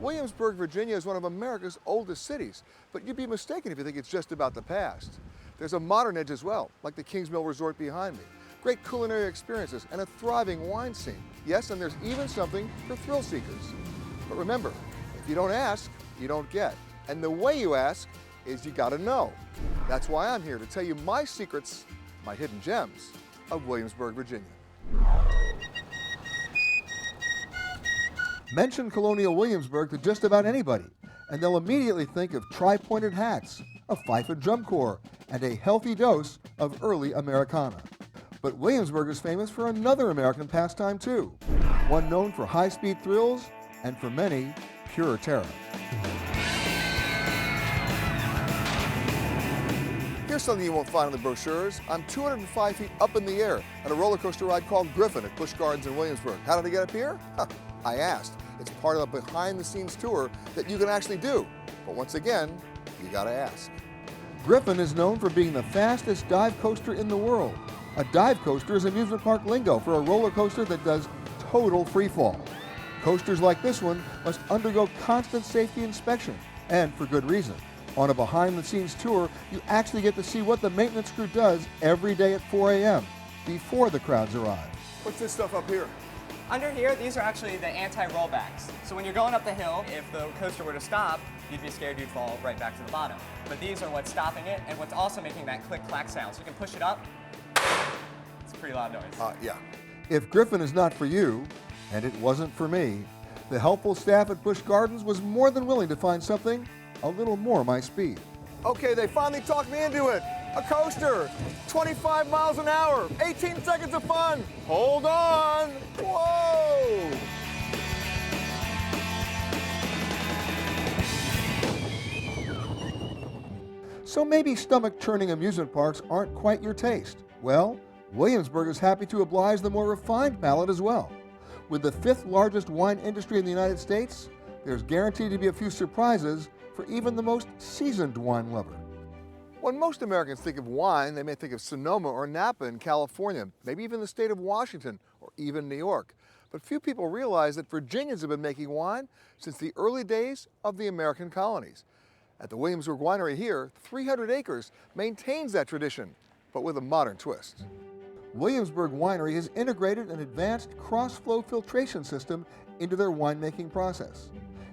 Williamsburg, Virginia is one of America's oldest cities, but you'd be mistaken if you think it's just about the past. There's a modern edge as well, like the Kings Mill Resort behind me. Great culinary experiences and a thriving wine scene. Yes, and there's even something for thrill seekers. But remember, if you don't ask, you don't get. And the way you ask is you gotta know. That's why I'm here to tell you my secrets, my hidden gems of Williamsburg, Virginia. Mention Colonial Williamsburg to just about anybody, and they'll immediately think of tri-pointed hats, a fife and drum corps, and a healthy dose of early Americana. But Williamsburg is famous for another American pastime too, one known for high-speed thrills and for many, pure terror. Here's something you won't find in the brochures. I'm 205 feet up in the air on a roller coaster ride called Griffin at Busch Gardens in Williamsburg. How did I get up here? I asked. It's part of the behind-the-scenes tour that you can actually do. But once again, you gotta ask. Griffin is known for being the fastest dive coaster in the world. A dive coaster is amusement park lingo for a roller coaster that does total freefall. Coasters like this one must undergo constant safety inspection, and for good reason. On a behind-the-scenes tour, you actually get to see what the maintenance crew does every day at 4 a.m. before the crowds arrive. What's this stuff up here? Under here, these are actually the anti-rollbacks. So when you're going up the hill, if the coaster were to stop, you'd be scared you'd fall right back to the bottom. But these are what's stopping it and what's also making that click-clack sound. So you can push it up. It's a pretty loud noise. Yeah. If Griffin is not for you, and it wasn't for me, the helpful staff at Busch Gardens was more than willing to find something a little more my speed. Okay, they finally talked me into it. A coaster, 25 miles an hour, 18 seconds of fun. Hold on. Whoa! So maybe stomach-churning amusement parks aren't quite your taste. Well, Williamsburg is happy to oblige the more refined palate as well. With the 5th largest wine industry in the United States, there's guaranteed to be a few surprises for even the most seasoned wine lover. When most Americans think of wine, they may think of Sonoma or Napa in California, maybe even the state of Washington or even New York. But few people realize that Virginians have been making wine since the early days of the American colonies. At the Williamsburg Winery here, 300 acres maintains that tradition, but with a modern twist. Williamsburg Winery has integrated an advanced cross-flow filtration system into their winemaking process.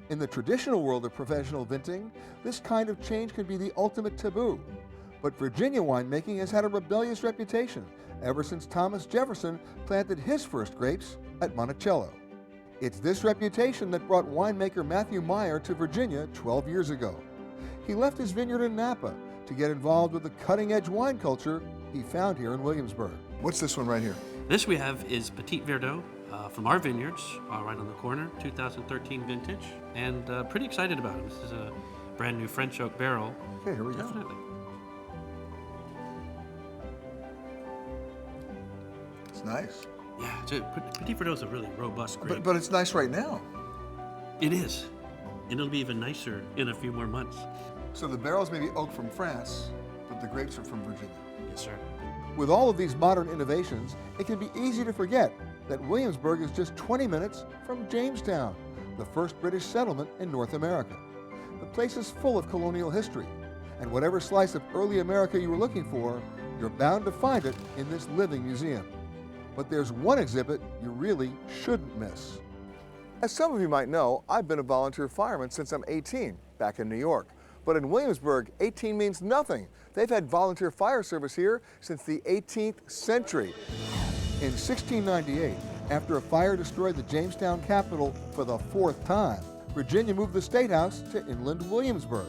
In the traditional world of professional vinting, this kind of change can be the ultimate taboo. But Virginia winemaking has had a rebellious reputation ever since Thomas Jefferson planted his first grapes at Monticello. It's this reputation that brought winemaker Matthew Meyer to Virginia 12 years ago. He left his vineyard in Napa to get involved with the cutting-edge wine culture he found here in Williamsburg. What's this one right here? This we have is Petit Verdot from our vineyards, right on the corner, 2013 vintage, and pretty excited about it. This is a brand new French oak barrel. Okay, here we go. Definitely. It's nice. Yeah, Petit Verdot is a really robust grape. But it's nice right now. It is, and it'll be even nicer in a few more months. So the barrels may be oak from France, but the grapes are from Virginia. Yes, sir. With all of these modern innovations, it can be easy to forget that Williamsburg is just 20 minutes from Jamestown, the first British settlement in North America. The place is full of colonial history, and whatever slice of early America you were looking for, you're bound to find it in this living museum. But there's one exhibit you really shouldn't miss. As some of you might know, I've been a volunteer fireman since I'm 18, back in New York. But in Williamsburg, 18 means nothing. They've had volunteer fire service here since the 18th century. In 1698, after a fire destroyed the Jamestown Capitol for the 4th time, Virginia moved the State House to inland Williamsburg.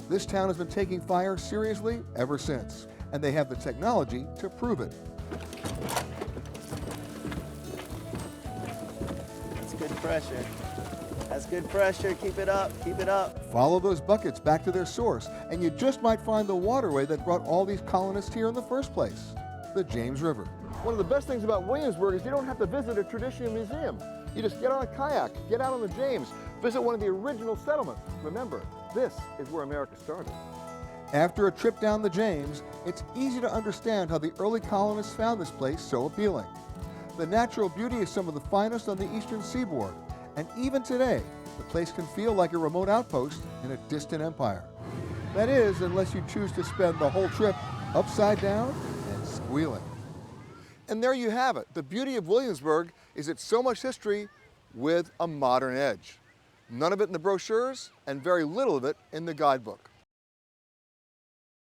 This town has been taking fire seriously ever since, and they have the technology to prove it. That's good pressure. That's good pressure. Keep it up. Keep it up. Follow those buckets back to their source, and you just might find the waterway that brought all these colonists here in the first place, the James River. One of the best things about Williamsburg is you don't have to visit a traditional museum. You just get on a kayak, get out on the James, visit one of the original settlements. Remember, this is where America started. After a trip down the James, it's easy to understand how the early colonists found this place so appealing. The natural beauty is some of the finest on the eastern seaboard, and even today, the place can feel like a remote outpost in a distant empire. That is, unless you choose to spend the whole trip upside down and squealing. And there you have it. The beauty of Williamsburg is it's so much history with a modern edge. None of it in the brochures and very little of it in the guidebook.